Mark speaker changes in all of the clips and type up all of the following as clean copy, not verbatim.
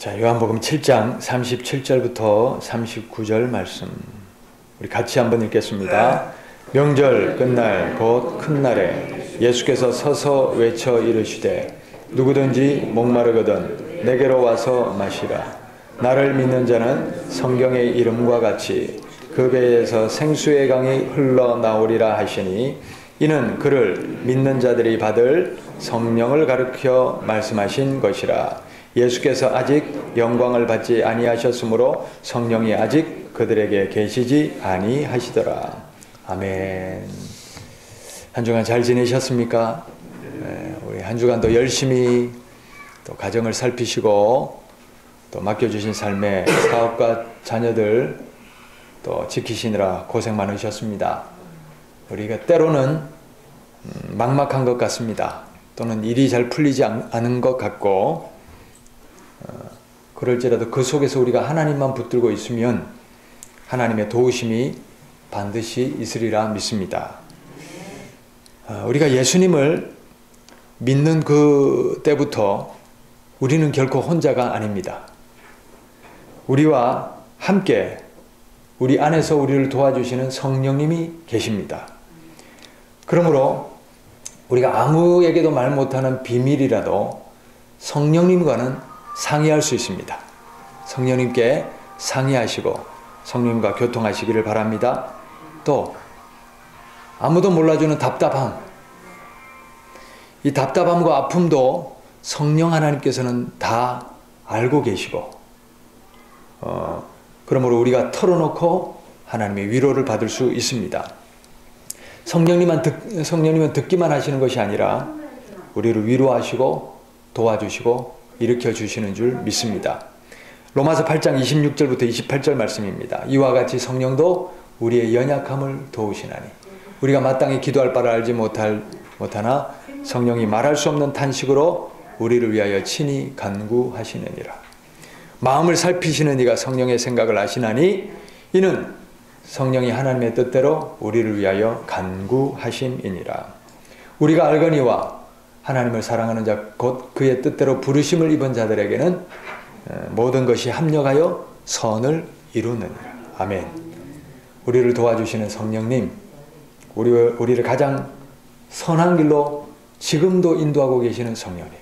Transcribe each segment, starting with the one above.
Speaker 1: 자, 요한복음 7장 37절부터 39절 말씀 우리 같이 한번 읽겠습니다. 명절 끝날 곧 큰 날에 예수께서 서서 외쳐 이르시되 누구든지 목마르거든 내게로 와서 마시라. 나를 믿는 자는 성경의 이름과 같이 그 배에서 생수의 강이 흘러나오리라 하시니 이는 그를 믿는 자들이 받을 성령을 가르쳐 말씀하신 것이라. 예수께서 아직 영광을 받지 아니하셨으므로 성령이 아직 그들에게 계시지 아니하시더라. 아멘. 한 주간 잘 지내셨습니까? 우리 한 주간도 열심히 또 가정을 살피시고 또 맡겨주신 삶의 사업과 자녀들 또 지키시느라 고생 많으셨습니다. 우리가 때로는 막막한 것 같습니다. 또는 일이 잘 풀리지 않은 것 같고 그럴지라도 그 속에서 우리가 하나님만 붙들고 있으면 하나님의 도우심이 반드시 있으리라 믿습니다. 우리가 예수님을 믿는 그 때부터 우리는 결코 혼자가 아닙니다. 우리와 함께 우리 안에서 우리를 도와주시는 성령님이 계십니다. 그러므로 우리가 아무에게도 말 못하는 비밀이라도 성령님과는 상의할 수 있습니다. 성령님께 상의하시고 성령님과 교통하시기를 바랍니다. 또 아무도 몰라주는 답답함, 이 답답함과 아픔도 성령 하나님께서는 다 알고 계시고 그러므로 우리가 털어놓고 하나님의 위로를 받을 수 있습니다. 성령님은 듣기만 하시는 것이 아니라 우리를 위로하시고 도와주시고 일으켜 주시는 줄 믿습니다. 로마서 8장 26절부터 28절 말씀입니다. 이와 같이 성령도 우리의 연약함을 도우시나니 우리가 마땅히 기도할 바를 알지 못하나 성령이 말할 수 없는 탄식으로 우리를 위하여 친히 간구하시느니라. 마음을 살피시는 이가 성령의 생각을 아시나니 이는 성령이 하나님의 뜻대로 우리를 위하여 간구하심이니라. 우리가 알거니와 하나님을 사랑하는 자 곧 그의 뜻대로 부르심을 입은 자들에게는 모든 것이 합력하여 선을 이루느니라. 아멘. 우리를 도와주시는 성령님, 우리를 가장 선한 길로 지금도 인도하고 계시는 성령님.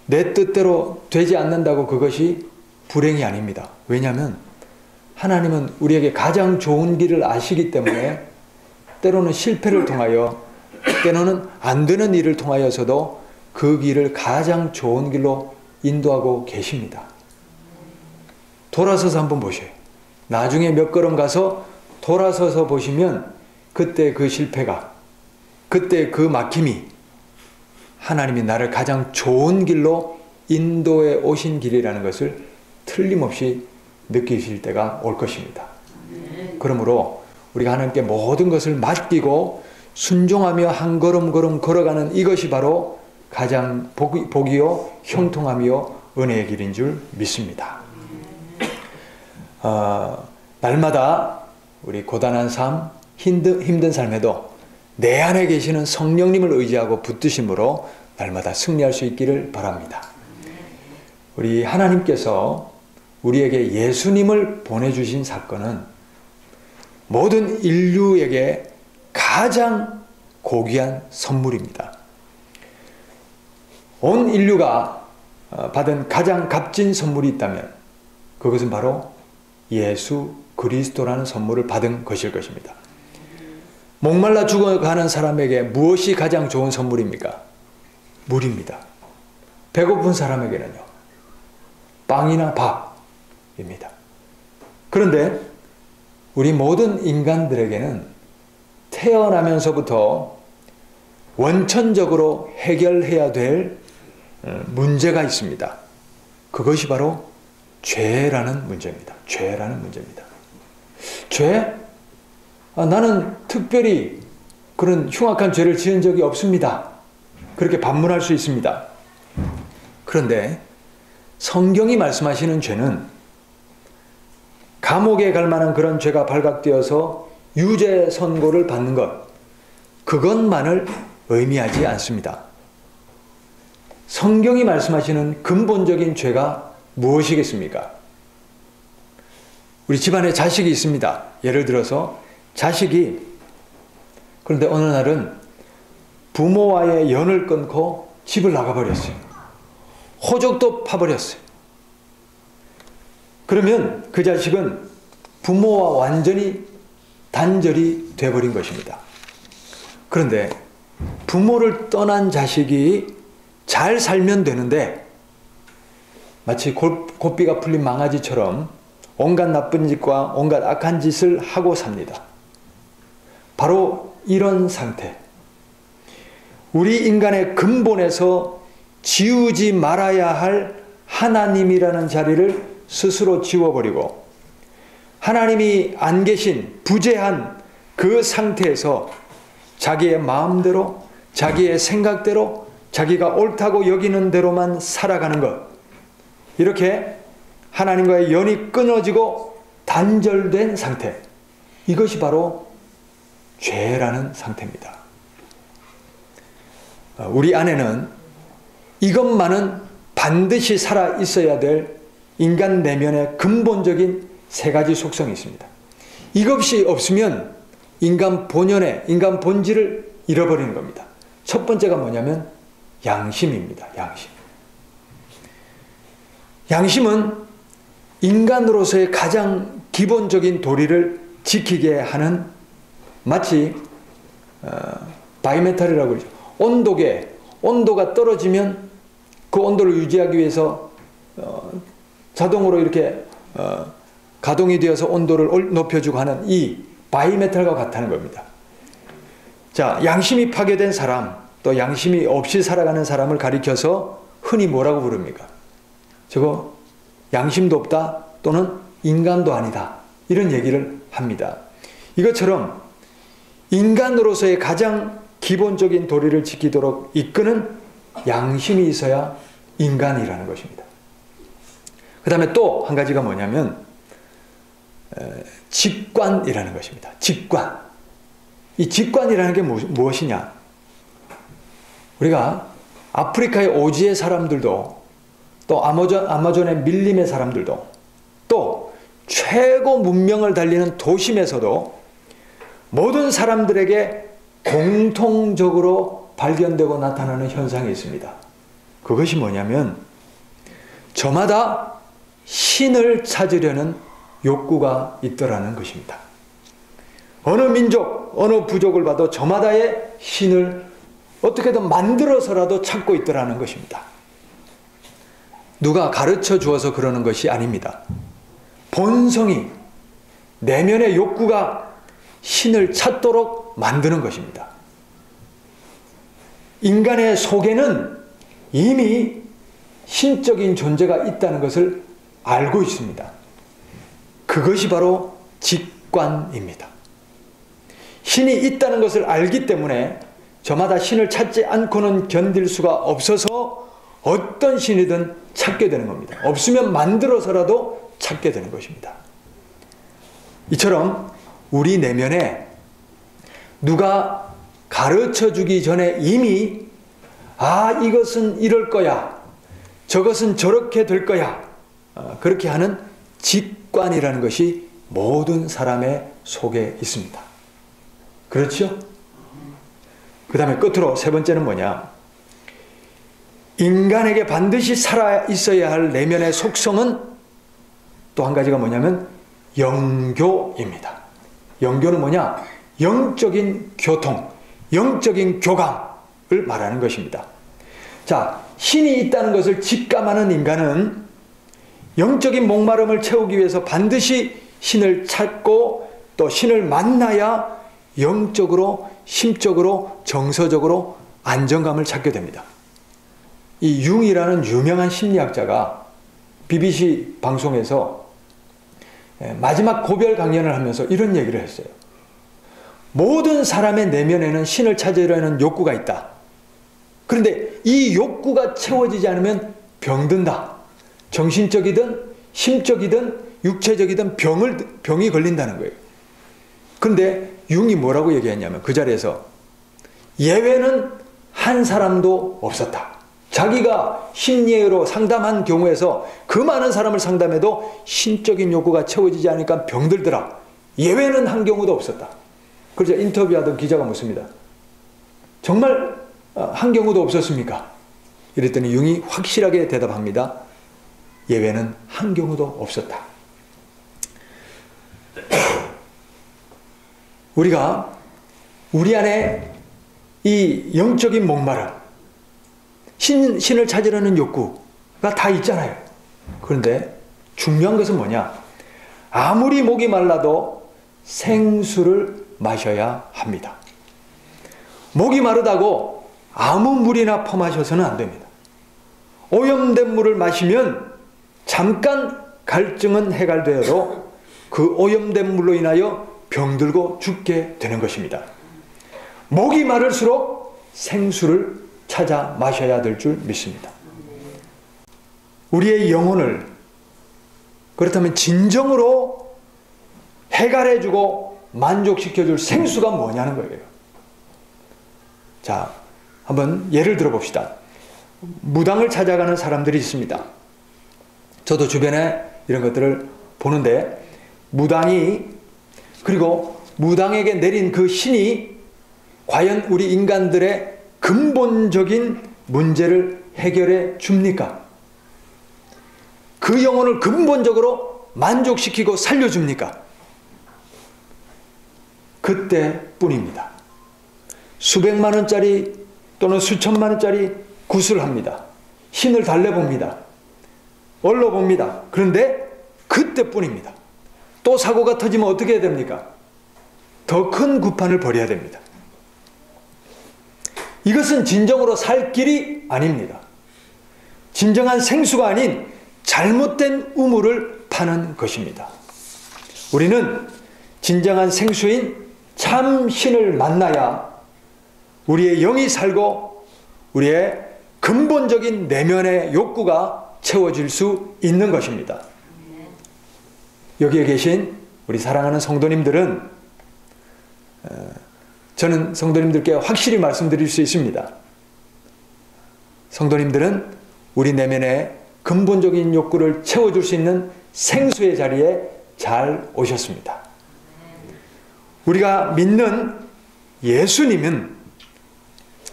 Speaker 1: 내 뜻대로 되지 않는다고 그것이 불행이 아닙니다. 왜냐하면 하나님은 우리에게 가장 좋은 길을 아시기 때문에 때로는 실패를 통하여 때로는 안 되는 일을 통하여서도 그 길을 가장 좋은 길로 인도하고 계십니다. 돌아서서 한번 보셔요. 나중에 몇 걸음 가서 돌아서서 보시면 그때 그 실패가, 그때 그 막힘이 하나님이 나를 가장 좋은 길로 인도해 오신 길이라는 것을 틀림없이 느끼실 때가 올 것입니다. 그러므로 우리가 하나님께 모든 것을 맡기고 순종하며 한 걸음 걸음 걸어가는 이것이 바로 가장 복이요 형통하며 은혜의 길인 줄 믿습니다. 날마다 우리 고단한 삶, 힘든 삶에도 내 안에 계시는 성령님을 의지하고 붙드심으로 날마다 승리할 수 있기를 바랍니다. 우리 하나님께서 우리에게 예수님을 보내주신 사건은 모든 인류에게 가장 고귀한 선물입니다. 온 인류가 받은 가장 값진 선물이 있다면 그것은 바로 예수 그리스도라는 선물을 받은 것일 것입니다. 목말라 죽어가는 사람에게 무엇이 가장 좋은 선물입니까? 물입니다. 배고픈 사람에게는요, 빵이나 밥입니다. 그런데 우리 모든 인간들에게는 태어나면서부터 원천적으로 해결해야 될 문제가 있습니다. 그것이 바로 죄라는 문제입니다. 죄라는 문제입니다. 죄? 나는 특별히 그런 흉악한 죄를 지은 적이 없습니다. 그렇게 반문할 수 있습니다. 그런데 성경이 말씀하시는 죄는 감옥에 갈 만한 그런 죄가 발각되어서 유죄 선고를 받는 것, 그것만을 의미하지 않습니다. 성경이 말씀하시는 근본적인 죄가 무엇이겠습니까? 우리 집안에 자식이 있습니다. 예를 들어서 자식이 그런데 어느 날은 부모와의 연을 끊고 집을 나가버렸어요. 호적도 파버렸어요. 그러면 그 자식은 부모와 완전히 단절이 돼버린 것입니다. 그런데 부모를 떠난 자식이 잘 살면 되는데 마치 고삐가 풀린 망아지처럼 온갖 나쁜 짓과 온갖 악한 짓을 하고 삽니다. 바로 이런 상태. 우리 인간의 근본에서 지우지 말아야 할 하나님이라는 자리를 스스로 지워버리고 하나님이 안 계신 부재한 그 상태에서 자기의 마음대로 자기의 생각대로 자기가 옳다고 여기는 대로만 살아가는 것, 이렇게 하나님과의 연이 끊어지고 단절된 상태, 이것이 바로 죄라는 상태입니다. 우리 안에는 이것만은 반드시 살아 있어야 될 인간 내면의 근본적인 세 가지 속성이 있습니다. 이것이 없으면 인간 본연의, 인간 본질을 잃어버리는 겁니다. 첫 번째가 뭐냐면 양심입니다. 양심. 양심은 인간으로서의 가장 기본적인 도리를 지키게 하는, 마치 바이메탈이라고 그러죠. 온도계, 온도가 떨어지면 그 온도를 유지하기 위해서 자동으로 이렇게 가동이 되어서 온도를 높여주고 하는 이 바이메탈과 같다는 겁니다. 자, 양심이 파괴된 사람, 또 양심이 없이 살아가는 사람을 가리켜서 흔히 뭐라고 부릅니까? 저거 양심도 없다, 또는 인간도 아니다, 이런 얘기를 합니다. 이것처럼 인간으로서의 가장 기본적인 도리를 지키도록 이끄는 양심이 있어야 인간이라는 것입니다. 그 다음에 또 한 가지가 뭐냐면 직관이라는 것입니다. 직관. 이 직관이라는 게 무엇이냐? 우리가 아프리카의 오지의 사람들도, 또 아마존의 밀림의 사람들도, 또 최고 문명을 달리는 도심에서도 모든 사람들에게 공통적으로 발견되고 나타나는 현상이 있습니다. 그것이 뭐냐면 저마다 신을 찾으려는 욕구가 있더라는 것입니다. 어느 민족, 어느 부족을 봐도 저마다의 신을 어떻게든 만들어서라도 찾고 있더라는 것입니다. 누가 가르쳐 주어서 그러는 것이 아닙니다. 본성이, 내면의 욕구가 신을 찾도록 만드는 것입니다. 인간의 속에는 이미 신적인 존재가 있다는 것을 알고 있습니다. 그것이 바로 직관입니다. 신이 있다는 것을 알기 때문에 저마다 신을 찾지 않고는 견딜 수가 없어서 어떤 신이든 찾게 되는 겁니다. 없으면 만들어서라도 찾게 되는 것입니다. 이처럼 우리 내면에 누가 가르쳐 주기 전에 이미 이것은 이럴 거야, 저것은 저렇게 될 거야, 그렇게 하는 직관이라는 것이 모든 사람의 속에 있습니다. 그렇죠? 그 다음에 끝으로 세 번째는 뭐냐? 인간에게 반드시 살아 있어야 할 내면의 속성은 또 한 가지가 뭐냐면 영교입니다. 영교는 뭐냐? 영적인 교통, 영적인 교감을 말하는 것입니다. 자, 신이 있다는 것을 직감하는 인간은 영적인 목마름을 채우기 위해서 반드시 신을 찾고 또 신을 만나야 영적으로, 심적으로, 정서적으로 안정감을 찾게 됩니다. 이 융이라는 유명한 심리학자가 BBC 방송에서 마지막 고별 강연을 하면서 이런 얘기를 했어요. 모든 사람의 내면에는 신을 찾으려는 욕구가 있다. 그런데 이 욕구가 채워지지 않으면 병든다. 정신적이든 심적이든 육체적이든 병이 걸린다는 거예요. 그런데 융이 뭐라고 얘기했냐면 그 자리에서 예외는 한 사람도 없었다. 자기가 심리로 상담한 경우에서 그 많은 사람을 상담해도 신적인 욕구가 채워지지 않으니까 병들더라. 예외는 한 경우도 없었다. 그래서 인터뷰하던 기자가 묻습니다. 정말 한 경우도 없었습니까? 이랬더니 융이 확실하게 대답합니다. 예외는 한 경우도 없었다. 우리가 우리 안에 이 영적인 목마름, 신을 찾으려는 욕구가 다 있잖아요. 그런데 중요한 것은 뭐냐? 아무리 목이 말라도 생수를 마셔야 합니다. 목이 마르다고 아무 물이나 퍼마셔서는 안 됩니다. 오염된 물을 마시면 잠깐 갈증은 해갈되어도 그 오염된 물로 인하여 병들고 죽게 되는 것입니다. 목이 마를수록 생수를 찾아 마셔야 될 줄 믿습니다. 우리의 영혼을 그렇다면 진정으로 해갈해주고 만족시켜줄 생수가 뭐냐는 거예요. 자, 한번 예를 들어봅시다. 무당을 찾아가는 사람들이 있습니다. 저도 주변에 이런 것들을 보는데, 무당이, 그리고 무당에게 내린 그 신이 과연 우리 인간들의 근본적인 문제를 해결해 줍니까? 그 영혼을 근본적으로 만족시키고 살려줍니까? 그때뿐입니다. 수백만 원짜리 또는 수천만 원짜리 굿을 합니다. 신을 달래봅니다. 얼러봅니다. 그런데 그때뿐입니다. 또 사고가 터지면 어떻게 해야 됩니까? 더 큰 구판을 벌여야 됩니다. 이것은 진정으로 살 길이 아닙니다. 진정한 생수가 아닌 잘못된 우물을 파는 것입니다. 우리는 진정한 생수인 참 신을 만나야 우리의 영이 살고 우리의 근본적인 내면의 욕구가 채워질 수 있는 것입니다. 여기에 계신 우리 사랑하는 성도님들은, 저는 성도님들께 확실히 말씀드릴 수 있습니다. 성도님들은 우리 내면의 근본적인 욕구를 채워줄 수 있는 생수의 자리에 잘 오셨습니다. 우리가 믿는 예수님은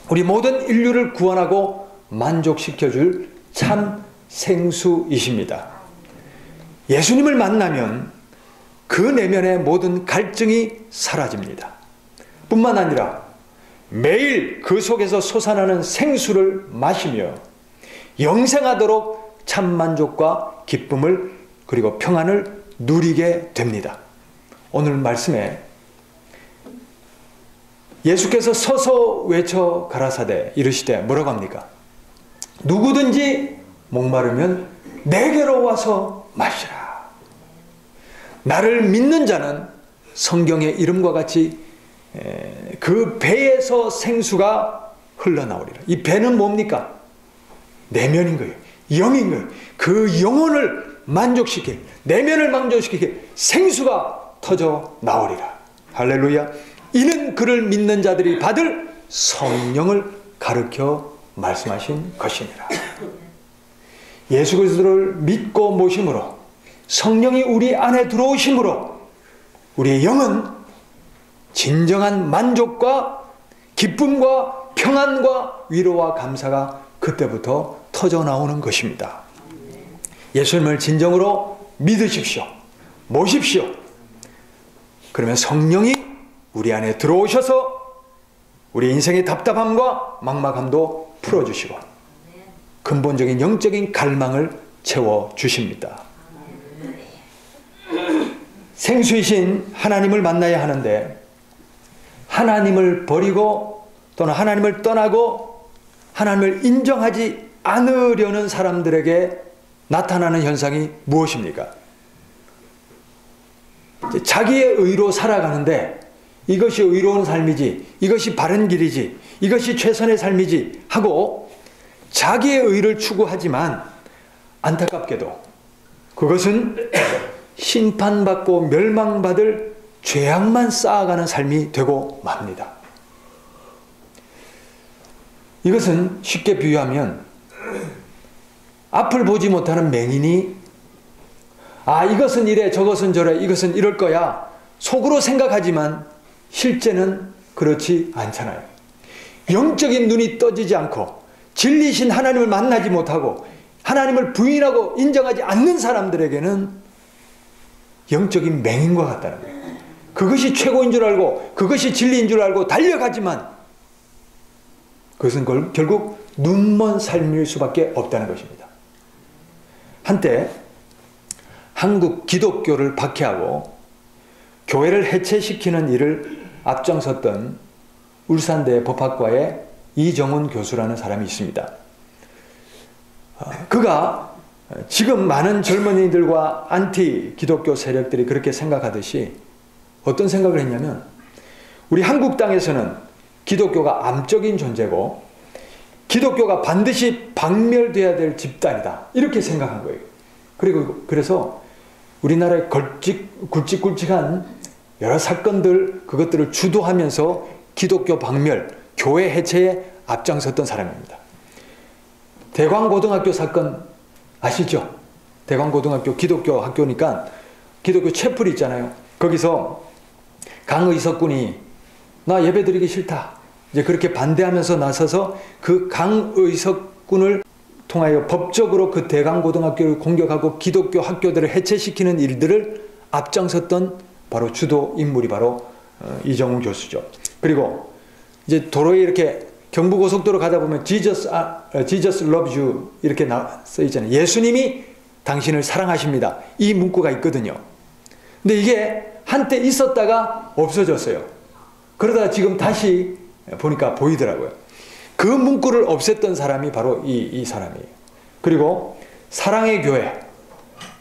Speaker 1: 우리 모든 인류를 구원하고 만족시켜줄 참 생수이십니다. 예수님을 만나면 그 내면의 모든 갈증이 사라집니다. 뿐만 아니라 매일 그 속에서 솟아나는 생수를 마시며 영생하도록 참 만족과 기쁨을 그리고 평안을 누리게 됩니다. 오늘 말씀에 예수께서 서서 외쳐 가라사대 이르시되 뭐라고 합니까? 누구든지 목마르면 내게로 와서 마시라. 나를 믿는 자는 성경의 이름과 같이 그 배에서 생수가 흘러나오리라. 이 배는 뭡니까? 내면인 거예요. 영인 거예요. 그 영혼을 만족시킬, 내면을 만족시킬 생수가 터져 나오리라. 할렐루야. 이는 그를 믿는 자들이 받을 성령을 가르쳐 말씀하신 것이니라. 예수 그리스도를 믿고 모심으로 성령이 우리 안에 들어오심으로 우리의 영은 진정한 만족과 기쁨과 평안과 위로와 감사가 그때부터 터져 나오는 것입니다. 예수님을 진정으로 믿으십시오. 모십시오. 그러면 성령이 우리 안에 들어오셔서 우리 인생의 답답함과 막막함도 풀어주시고 근본적인 영적인 갈망을 채워주십니다. 생수이신 하나님을 만나야 하는데 하나님을 버리고 또는 하나님을 떠나고 하나님을 인정하지 않으려는 사람들에게 나타나는 현상이 무엇입니까? 자기의 의로 살아가는데 이것이 의로운 삶이지, 이것이 바른 길이지, 이것이 최선의 삶이지 하고 자기의 의를 추구하지만 안타깝게도 그것은 심판받고 멸망받을 죄악만 쌓아가는 삶이 되고 맙니다. 이것은 쉽게 비유하면 앞을 보지 못하는 맹인이 이것은 이래 저것은 저래 이것은 이럴 거야 속으로 생각하지만 실제는 그렇지 않잖아요. 영적인 눈이 떠지지 않고 진리신 하나님을 만나지 못하고 하나님을 부인하고 인정하지 않는 사람들에게는 영적인 맹인과 같다는 거예요. 그것이 최고인 줄 알고 그것이 진리인 줄 알고 달려가지만 그것은 결국 눈먼 삶일 수밖에 없다는 것입니다. 한때 한국 기독교를 박해하고 교회를 해체시키는 일을 앞장섰던 울산대 법학과의 이정훈 교수라는 사람이 있습니다. 그가 지금 많은 젊은이들과 안티 기독교 세력들이 그렇게 생각하듯이 어떤 생각을 했냐면 우리 한국 땅에서는 기독교가 암적인 존재고 기독교가 반드시 박멸돼야 될 집단이다 이렇게 생각한 거예요. 그래서 우리나라의 굵직굵직한 여러 사건들 그것들을 주도하면서 기독교 박멸, 교회 해체에 앞장섰던 사람입니다. 대광고등학교 사건 아시죠? 대광고등학교 기독교 학교니까 기독교 채플이 있잖아요. 거기서 강의석군이 나 예배드리기 싫다. 이제 그렇게 반대하면서 나서서 그 강의석군을 통하여 법적으로 그 대광고등학교를 공격하고 기독교 학교들을 해체시키는 일들을 앞장섰던 바로 주도 인물이 바로 이정훈 교수죠. 그리고 이제 도로에 이렇게 경부고속도로 가다 보면 Jesus loves you 이렇게 써 있잖아요. 예수님이 당신을 사랑하십니다. 이 문구가 있거든요. 근데 이게 한때 있었다가 없어졌어요. 그러다가 지금 다시 보니까 보이더라고요. 그 문구를 없앴던 사람이 바로 이 사람이에요. 그리고 사랑의 교회,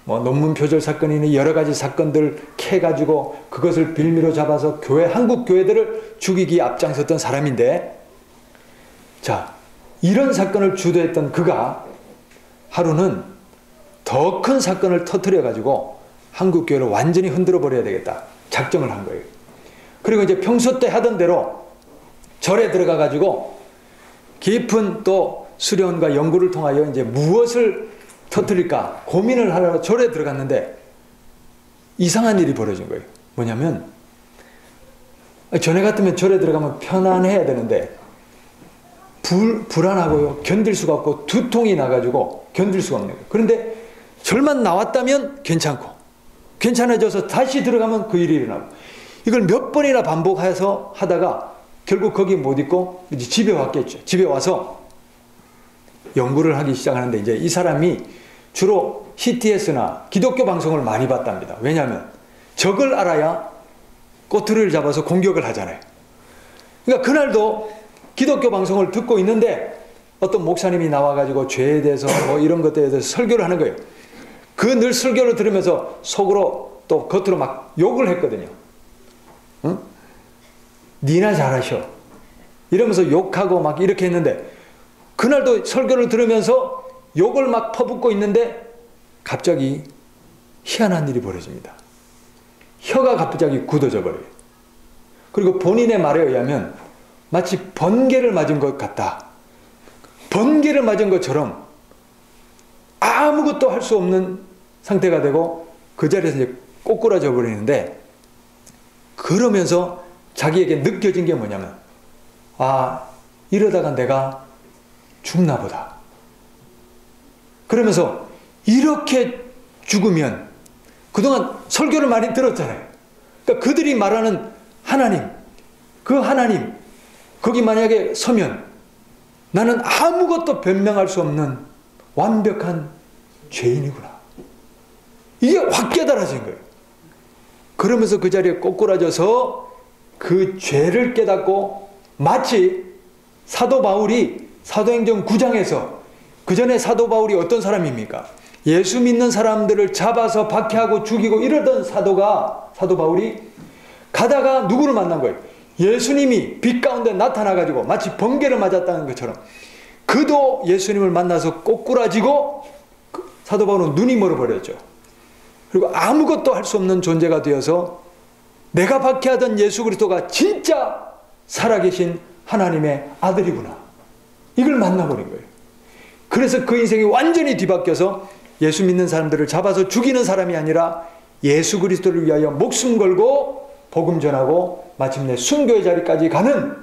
Speaker 1: 논문 표절 사건이니 여러 가지 사건들 캐가지고 그것을 빌미로 잡아서 한국 교회들을 죽이기에 앞장섰던 사람인데, 자, 이런 사건을 주도했던 그가 하루는 더 큰 사건을 터뜨려가지고 한국 교회를 완전히 흔들어 버려야 되겠다 작정을 한 거예요. 그리고 이제 평소 때 하던 대로 절에 들어가가지고 깊은 또 수련과 연구를 통하여 이제 무엇을 터뜨릴까 고민을 하려고 절에 들어갔는데 이상한 일이 벌어진 거예요. 뭐냐면 전에 같으면 절에 들어가면 편안해야 되는데 불안하고요. 견딜 수가 없고 두통이 나가지고 견딜 수가 없는 거예요. 그런데 절만 나왔다면 괜찮고 괜찮아져서 다시 들어가면 그 일이 일어나고 이걸 몇 번이나 반복해서 하다가 결국 거기 못 있고 이제 집에 왔겠죠. 집에 와서 연구를 하기 시작하는데 이제 이 사람이 주로 CTS나 기독교 방송을 많이 봤답니다. 왜냐하면 적을 알아야 꼬투리를 잡아서 공격을 하잖아요. 그러니까 그날도 기독교 방송을 듣고 있는데 어떤 목사님이 나와가지고 죄에 대해서 이런 것들에 대해서 설교를 하는 거예요. 그 늘 설교를 들으면서 속으로 또 겉으로 막 욕을 했거든요. 응? 니나 잘하셔. 이러면서 욕하고 막 이렇게 했는데 그날도 설교를 들으면서 욕을 막 퍼붓고 있는데 갑자기 희한한 일이 벌어집니다. 혀가 갑자기 굳어져 버려요. 그리고 본인의 말에 의하면 마치 번개를 맞은 것 같다. 번개를 맞은 것처럼 아무것도 할 수 없는 상태가 되고 그 자리에서 이제 꼬꾸라져 버리는데 그러면서 자기에게 느껴진 게 뭐냐면 이러다가 내가 죽나 보다. 그러면서 이렇게 죽으면 그동안 설교를 많이 들었잖아요. 그러니까 그들이 말하는 하나님, 그 하나님 거기 만약에 서면 나는 아무것도 변명할 수 없는 완벽한 죄인이구나. 이게 확 깨달아진 거예요. 그러면서 그 자리에 꼬꾸라져서 그 죄를 깨닫고 마치 사도 바울이 사도행전 9장에서 그 전에 사도 바울이 어떤 사람입니까? 예수 믿는 사람들을 잡아서 박해하고 죽이고 이러던 사도 바울이 가다가 누구를 만난 거예요? 예수님이 빛 가운데 나타나가지고 마치 번개를 맞았다는 것처럼 그도 예수님을 만나서 꼬꾸라지고 사도 바울은 눈이 멀어버렸죠. 그리고 아무것도 할 수 없는 존재가 되어서 내가 박해하던 예수 그리스도가 진짜 살아계신 하나님의 아들이구나. 이걸 만나버린 거예요. 그래서 그 인생이 완전히 뒤바뀌어서 예수 믿는 사람들을 잡아서 죽이는 사람이 아니라 예수 그리스도를 위하여 목숨 걸고 복음 전하고 마침내 순교의 자리까지 가는,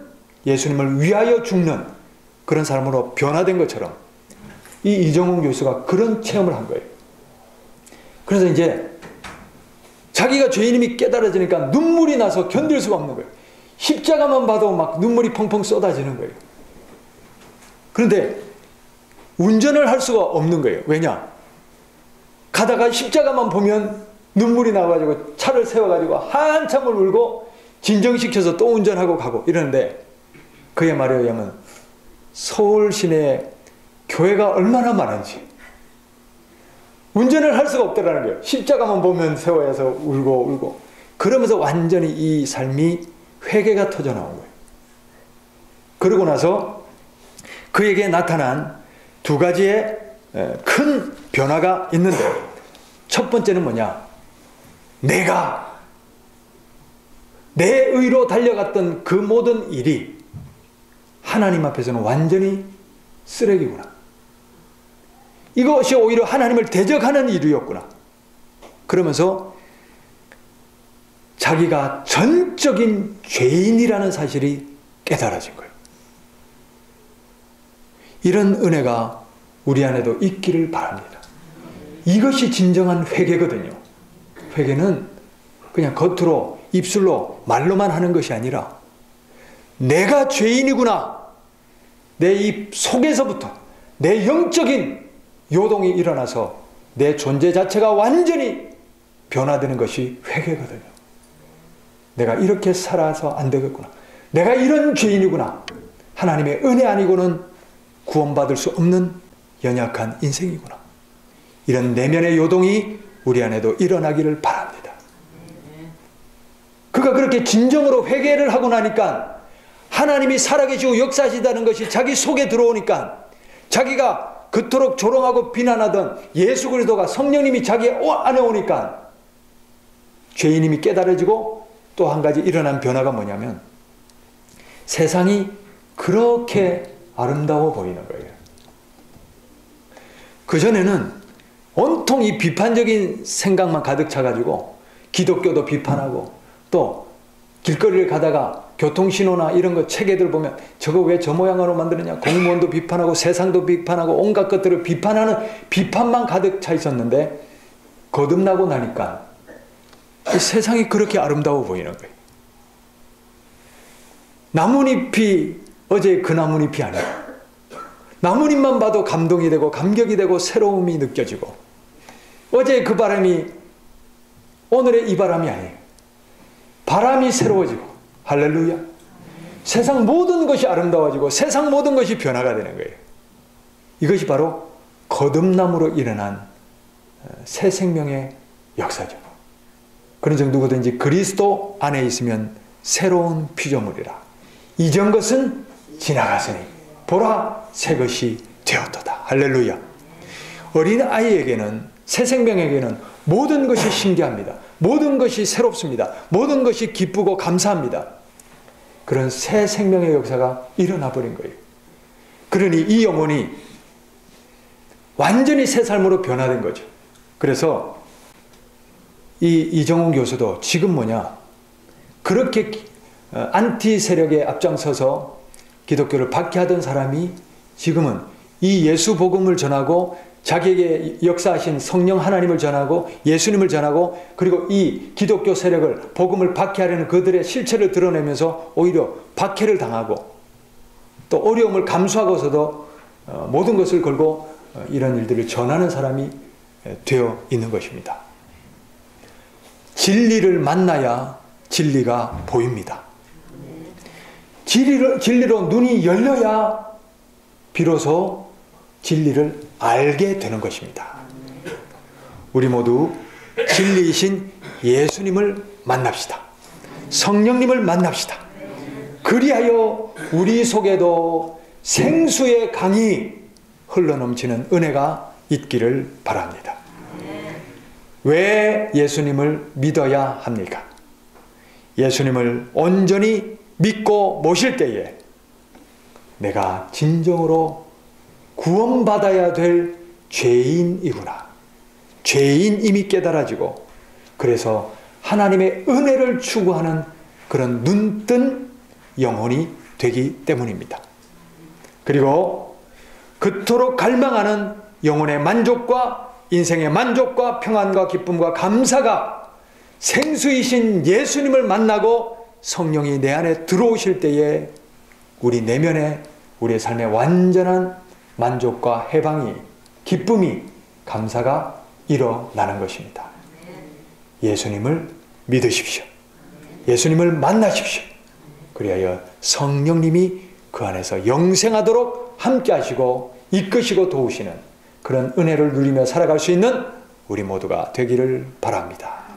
Speaker 1: 예수님을 위하여 죽는 그런 사람으로 변화된 것처럼 이 이정훈 교수가 그런 체험을 한 거예요. 그래서 이제 자기가 죄인임이 깨달아지니까 눈물이 나서 견딜 수가 없는 거예요. 십자가만 봐도 막 눈물이 펑펑 쏟아지는 거예요. 그런데 운전을 할 수가 없는 거예요. 왜냐? 가다가 십자가만 보면 눈물이 나가지고 차를 세워가지고 한참을 울고 진정시켜서 또 운전하고 가고 이러는데, 그의 말에 의하면 서울 시내에 교회가 얼마나 많은지 운전을 할 수가 없더라는 거예요. 십자가만 보면 세워야 해서 울고 그러면서 완전히 이 삶이 회개가 터져 나온 거예요. 그러고 나서 그에게 나타난 두 가지의 큰 변화가 있는데, 첫 번째는 뭐냐? 내가 내 의로 달려갔던 그 모든 일이 하나님 앞에서는 완전히 쓰레기구나. 이것이 오히려 하나님을 대적하는 일이었구나. 그러면서 자기가 전적인 죄인이라는 사실이 깨달아진 거예요. 이런 은혜가 우리 안에도 있기를 바랍니다. 이것이 진정한 회개거든요. 회개는 그냥 겉으로 입술로 말로만 하는 것이 아니라 내가 죄인이구나, 내 입 속에서부터 내 영적인 요동이 일어나서 내 존재 자체가 완전히 변화되는 것이 회개거든요. 내가 이렇게 살아서 안 되겠구나, 내가 이런 죄인이구나, 하나님의 은혜 아니고는 구원받을 수 없는 연약한 인생이구나, 이런 내면의 요동이 우리 안에도 일어나기를 바랍니다. 그가 그렇게 진정으로 회개를 하고 나니까 하나님이 살아계시고 역사하시다는 것이 자기 속에 들어오니까, 자기가 그토록 조롱하고 비난하던 예수 그리스도가, 성령님이 자기 안에 오니까 죄인임이 깨달아지고, 또 한 가지 일어난 변화가 뭐냐면 세상이 그렇게 아름다워 보이는 거예요. 그전에는 온통 이 비판적인 생각만 가득 차가지고 기독교도 비판하고, 또 길거리를 가다가 교통신호나 이런 거 체계들 보면 저거 왜 저 모양으로 만드느냐, 공무원도 비판하고 세상도 비판하고 온갖 것들을 비판하는 비판만 가득 차 있었는데, 거듭나고 나니까 이 세상이 그렇게 아름다워 보이는 거예요. 나뭇잎이 어제 그 나뭇잎이 아니에요. 나뭇잎만 봐도 감동이 되고 감격이 되고 새로움이 느껴지고, 어제 그 바람이 오늘의 이 바람이 아니에요. 바람이 새로워지고, 할렐루야. 세상 모든 것이 아름다워지고 세상 모든 것이 변화가 되는 거예요. 이것이 바로 거듭남으로 일어난 새 생명의 역사죠. 그런즉 누구든지 그리스도 안에 있으면 새로운 피조물이라. 이전 것은 지나갔으니 보라 새 것이 되었도다. 할렐루야. 어린 아이에게는, 새 생명에게는 모든 것이 신기합니다. 모든 것이 새롭습니다. 모든 것이 기쁘고 감사합니다. 그런 새 생명의 역사가 일어나 버린 거예요. 그러니 이 영혼이 완전히 새 삶으로 변화된 거죠. 그래서 이정훈 교수도 지금 뭐냐, 그렇게 안티 세력에 앞장서서 기독교를 박해하던 사람이 지금은 이 예수 복음을 전하고 자기에게 역사하신 성령 하나님을 전하고 예수님을 전하고, 그리고 이 기독교 세력을, 복음을 박해하려는 그들의 실체를 드러내면서 오히려 박해를 당하고 또 어려움을 감수하고서도 모든 것을 걸고 이런 일들을 전하는 사람이 되어 있는 것입니다. 진리를 만나야 진리가 보입니다. 진리로 눈이 열려야 비로소 진리를 알게 되는 것입니다. 우리 모두 진리이신 예수님을 만납시다. 성령님을 만납시다. 그리하여 우리 속에도 생수의 강이 흘러넘치는 은혜가 있기를 바랍니다. 왜 예수님을 믿어야 합니까? 예수님을 온전히 믿고 모실 때에 내가 진정으로 구원받아야 될 죄인이구나. 죄인임이 깨달아지고, 그래서 하나님의 은혜를 추구하는 그런 눈뜬 영혼이 되기 때문입니다. 그리고 그토록 갈망하는 영혼의 만족과 인생의 만족과 평안과 기쁨과 감사가 생수이신 예수님을 만나고 성령이 내 안에 들어오실 때에 우리 내면에 우리의 삶에 완전한 만족과 해방이, 기쁨이, 감사가 일어나는 것입니다. 예수님을 믿으십시오. 예수님을 만나십시오. 그리하여 성령님이 그 안에서 영생하도록 함께 하시고 이끄시고 도우시는 그런 은혜를 누리며 살아갈 수 있는 우리 모두가 되기를 바랍니다.